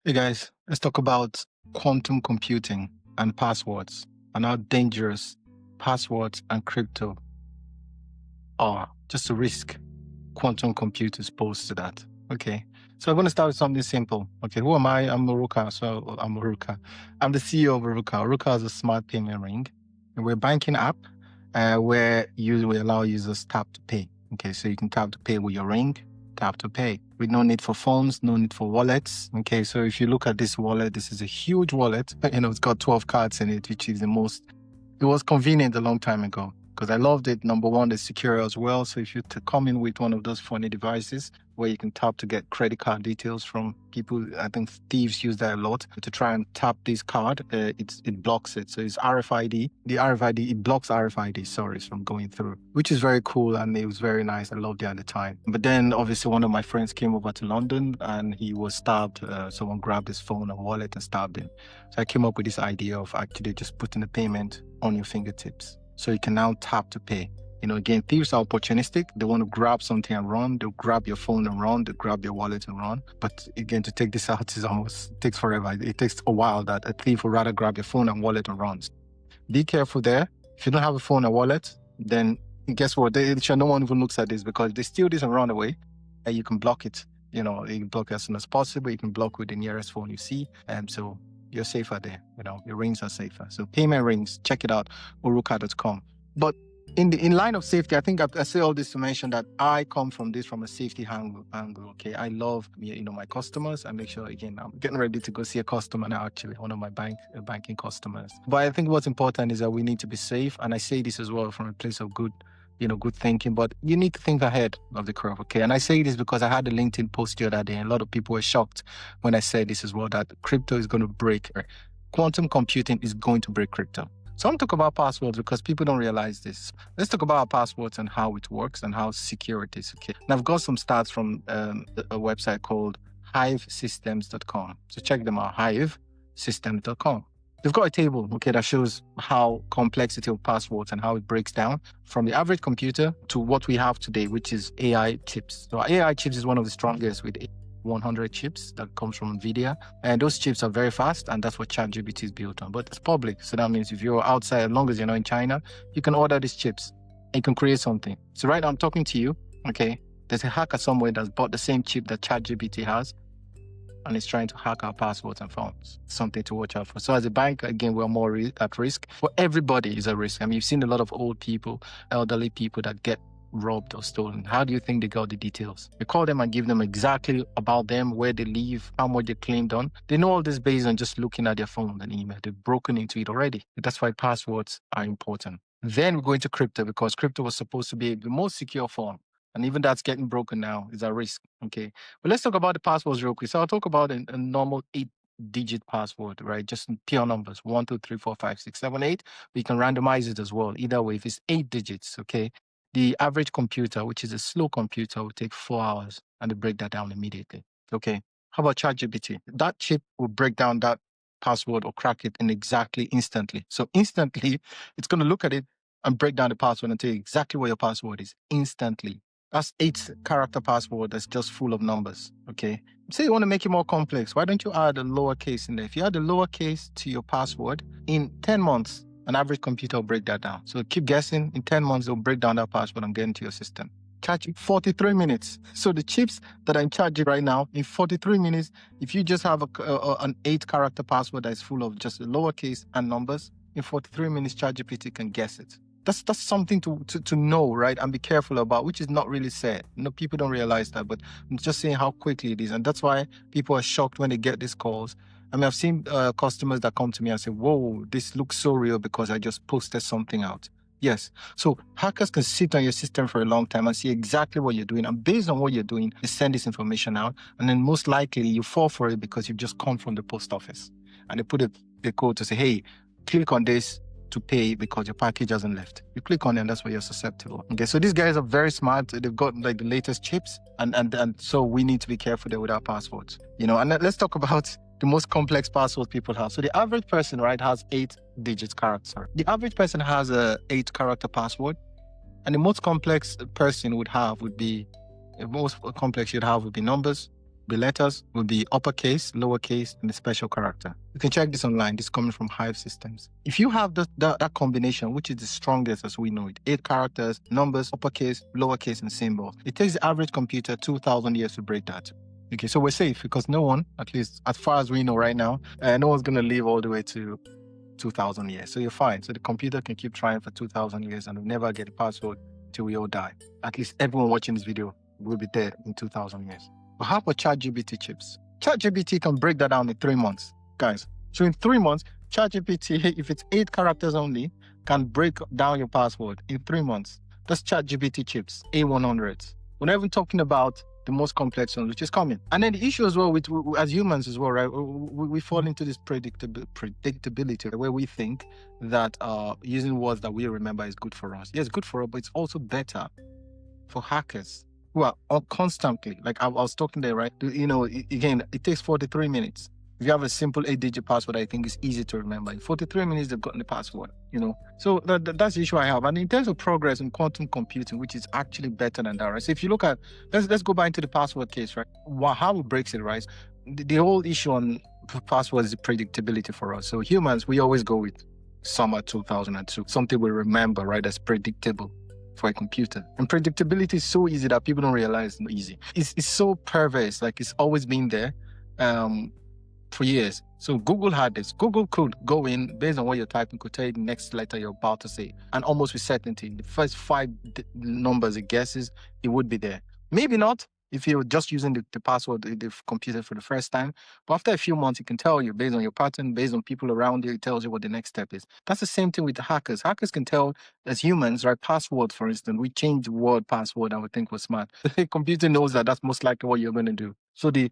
Hey guys, let's talk about quantum computing and passwords and how dangerous passwords and crypto are. Just a risk quantum computers pose to that. Okay. So I'm going to start with something simple. Okay. Who am I? I'm Maruka. So I'm Maruka. I'm the CEO of Maruka. Maruka has a smart payment ring. And we're a banking app where we allow users tap to pay. Okay. So you can tap to pay with your ring, tap to pay with no need for phones, no need for wallets. Okay. So if you look at this wallet, this is a huge wallet. It's got 12 cards in it, which is it was convenient a long time ago because I loved it. Number one, it's secure as well. So if you come in with one of those funny devices where you can tap to get credit card details from people, I think thieves use that a lot to try and tap this card. It blocks it. So it's RFID. The RFID, it blocks RFID, sorry, from going through, which is very cool. And it was very nice. I loved it at the time. But then obviously one of my friends came over to London and he was stabbed. Someone grabbed his phone and wallet and stabbed him. So I came up with this idea of actually just putting the payment on your fingertips. So you can now tap to pay. Again, thieves are opportunistic. They want to grab something and run. They'll grab your phone and run. They'll grab your wallet and run. But again, to take this out it takes forever. It takes a while that a thief will rather grab your phone and wallet and runs. Be careful there. If you don't have a phone or wallet, then guess what? No one even looks at this because if they steal this and run away, you can block it. You can block it as soon as possible. You can block with the nearest phone you see. So you're safer there. Your rings are safer. So payment rings, check it out, uruka.com. But in line of safety, I think I say all this to mention that I come from a safety angle. Okay, I love my customers. I make sure, again, I'm getting ready to go see a customer now. Actually, one of my banking customers. But I think what's important is that we need to be safe, and I say this as well from a place of good thinking, but you need to think ahead of the curve, okay? And I say this because I had a LinkedIn post the other day, and a lot of people were shocked when I said this as well, that crypto is going to break, quantum computing is going to break crypto. So I'm talking about passwords because people don't realize this. Let's talk about passwords and how it works and how secure it is, okay? And I've got some stats from a website called hivesystems.com. So check them out, hivesystems.com. They've got a table, okay, that shows how complexity of passwords and how it breaks down from the average computer to what we have today, which is AI chips. So AI chips is one of the strongest with 100 chips that comes from NVIDIA. And those chips are very fast, and that's what ChatGPT is built on. But it's public. So that means if you're outside, as long as you're not in China, you can order these chips and you can create something. So right now I'm talking to you, okay? There's a hacker somewhere that's bought the same chip that ChatGPT has, and is trying to hack our passwords and phones. Something to watch out for. So as a bank, again, we're more at risk. For everybody is at risk. I mean, you've seen a lot of old people, elderly people that get robbed or stolen. How do you think they got the details? You call them and give them exactly about them, where they live, how much they claimed on. They know all this based on just looking at their phone and email. They've broken into it already. That's why passwords are important. Then we go into crypto because crypto was supposed to be the most secure form. And even that's getting broken now is a risk. Okay. But let's talk about the passwords real quick. So I'll talk about a normal 8-digit password, right? Just pure numbers 1, 2, 3, 4, 5, 6, 7, 8. We can randomize it as well. Either way, if it's 8 digits, okay. The average computer, which is a slow computer, will take 4 hours and they break that down immediately. Okay. How about ChatGPT? That chip will break down that password or crack it in exactly instantly. So instantly, it's going to look at it and break down the password and tell you exactly what your password is instantly. That's 8-character password that's just full of numbers, okay? Say you want to make it more complex. Why don't you add a lowercase in there? If you add a lowercase to your password, in 10 months, an average computer will break that down. So keep guessing. In 10 months, they'll break down that password and get into your system. Charge 43 minutes. So the chips that are in charge right now, in 43 minutes, if you just have an 8-character password that is full of just a lowercase and numbers, in 43 minutes, ChatGPT can guess it. That's something to know, right? And be careful about, which is not really said. People don't realize that, but I'm just saying how quickly it is. And that's why people are shocked when they get these calls. I mean, I've seen customers that come to me and say, whoa, this looks so real because I just posted something out. Yes. So hackers can sit on your system for a long time and see exactly what you're doing. And based on what you're doing, they send this information out. And then most likely you fall for it because you've just come from the post office. And they put a code to say, hey, click on this to pay because your package hasn't left. You click on it and that's where you're susceptible. Okay, so these guys are very smart. They've got like the latest chips and so we need to be careful there with our passwords. And let's talk about the most complex password people have. So the average person, right, has 8-digit character. The average person has a 8-character password, and the most complex person would be numbers, The letters will be uppercase, lowercase, and a special character. You can check this online. This is coming from Hive Systems. If you have that combination, which is the strongest as we know it, 8 characters, numbers, uppercase, lowercase, and symbols, it takes the average computer 2,000 years to break that. Okay, so we're safe because no one, at least as far as we know right now, no one's going to live all the way to 2,000 years. So you're fine. So the computer can keep trying for 2,000 years and will never get a password till we all die. At least everyone watching this video will be dead in 2,000 years. But how about ChatGPT chips? ChatGPT can break that down in 3 months, guys. So in 3 months, ChatGPT, if it's 8 characters only, can break down your password in 3 months. That's ChatGPT chips, A100s. We're not even talking about the most complex one, which is coming. And then the issue as well with as humans as well, right? We fall into this predictability where we think that using words that we remember is good for us. Yes, good for us, but it's also better for hackers who are constantly, like I was talking there, right? You know, again, it takes 43 minutes. If you have a simple 8-digit password, I think it's easy to remember. In 43 minutes, they've gotten the password, you know? So that's the issue I have. And in terms of progress in quantum computing, which is actually better than that, right? So if you look at, let's go back into the password case, right? How it breaks it, right? The whole issue on password is the predictability for us. So humans, we always go with summer 2002, something we remember, right? That's predictable for a computer. And predictability is so easy that people don't realize it's easy. It's so perverse, like it's always been there for years. So Google had this. Google could go in based on what you're typing, could tell you the next letter you're about to say, and almost with certainty, the first 5 numbers it guesses, it would be there. Maybe not if you're just using the password, the computer for the first time. But after a few months, it can tell you based on your pattern, based on people around you, it tells you what the next step is. That's the same thing with the hackers. Hackers can tell, as humans, right? Password, for instance, we change the word password and we think we're smart. The computer knows that that's most likely what you're going to do. So the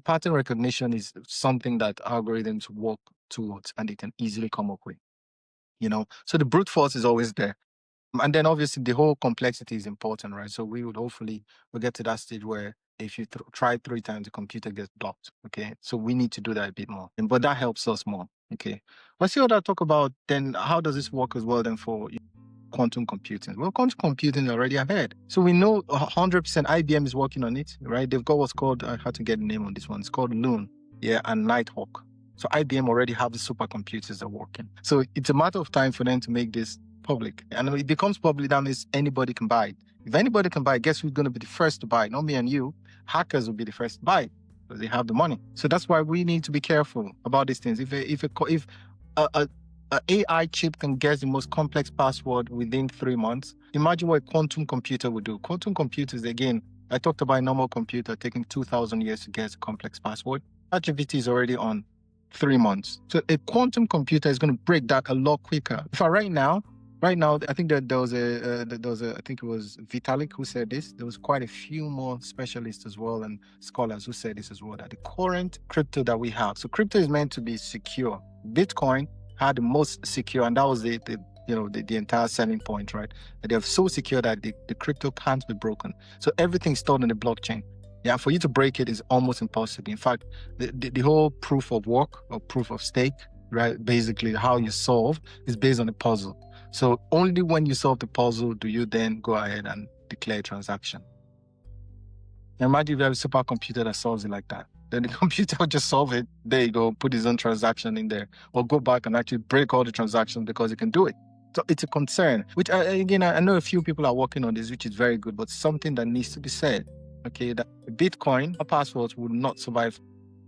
pattern recognition is something that algorithms work towards and they can easily come up with, you know? So the brute force is always there. And then obviously the whole complexity is important, right? So we'll get to that stage where if you try 3 times, the computer gets blocked, okay? So we need to do that a bit more, but that helps us more, okay? Let's see what I talk about then. How does this work as well then for quantum computing? Well, quantum computing is already ahead. So we know 100% IBM is working on it, right? They've got what's called, I had to get the name on this one. It's called Loon, yeah, and Nighthawk. So IBM already have the supercomputers that are working. So it's a matter of time for them to make this public. And when it becomes public, that means anybody can buy it. If anybody can buy it, guess who's going to be the first to buy it? Not me and you. Hackers will be the first to buy it because they have the money. So that's why we need to be careful about these things. If a AI chip can guess the most complex password within 3 months, imagine what a quantum computer would do. Quantum computers, again, I talked about a normal computer taking 2,000 years to guess a complex password. ChatGPT is already on 3 months. So a quantum computer is going to break that a lot quicker. If I right now, I think that there was I think it was Vitalik who said this. There was quite a few more specialists as well and scholars who said this as well, that the current crypto that we have, so crypto is meant to be secure. Bitcoin had the most secure, and that was the entire selling point, right? That they're so secure that the crypto can't be broken. So everything's stored on the blockchain. Yeah, for you to break it is almost impossible. In fact, the whole proof of work or proof of stake, right? Basically, how you solve is based on a puzzle. So only when you solve the puzzle do you then go ahead and declare a transaction. Now imagine if you have a supercomputer that solves it like that. Then the computer will just solve it. There you go, put his own transaction in there, or go back and actually break all the transactions because it can do it. So it's a concern, which again, I know a few people are working on this, which is very good, but something that needs to be said, okay, that Bitcoin passwords would not survive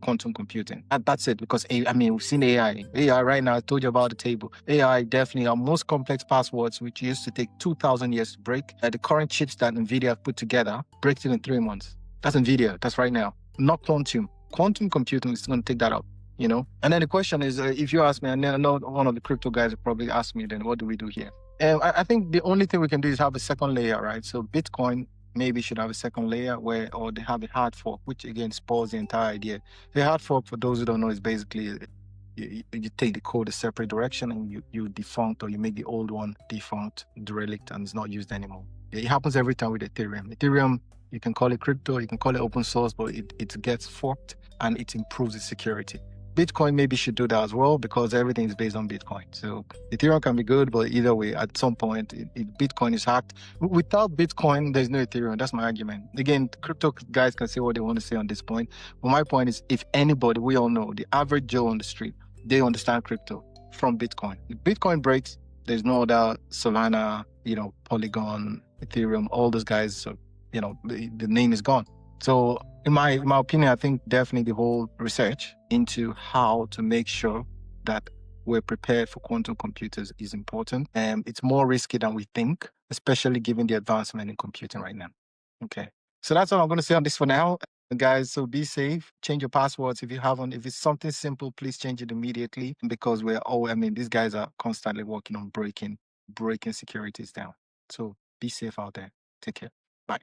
quantum computing. And that's it, because we've seen AI right now. I told you about the table. AI definitely, our most complex passwords, which used to take 2,000 years to break, the current chips that NVIDIA have put together, breaks it in 3 months. That's NVIDIA, that's right now, not quantum. Quantum computing is going to take that up, you know? And then the question is, if you ask me, and then I know one of the crypto guys will probably ask me, then what do we do here? I think the only thing we can do is have a second layer, right? So Bitcoin maybe should have a second layer or they have a hard fork, which again spoils the entire idea. The hard fork, for those who don't know, is basically you take the code a separate direction and you defunct, or you make the old one defunct, derelict, and it's not used anymore. It happens every time with Ethereum. Ethereum, you can call it crypto, you can call it open source, but it gets forked and it improves the security. Bitcoin maybe should do that as well because everything is based on Bitcoin. So Ethereum can be good, but either way, at some point, Bitcoin is hacked. Without Bitcoin, there's no Ethereum. That's my argument. Again, crypto guys can say what they want to say on this point. But my point is, if anybody, we all know, the average Joe on the street, they understand crypto from Bitcoin. If Bitcoin breaks, there's no other Solana, Polygon, Ethereum, all those guys. So, the name is gone. So in my opinion, I think definitely the whole research into how to make sure that we're prepared for quantum computers is important. And it's more risky than we think, especially given the advancement in computing right now. Okay. So that's all I'm going to say on this for now. Guys, so be safe. Change your passwords if you haven't. If it's something simple, please change it immediately because these guys are constantly working on breaking securities down. So be safe out there. Take care. Bye.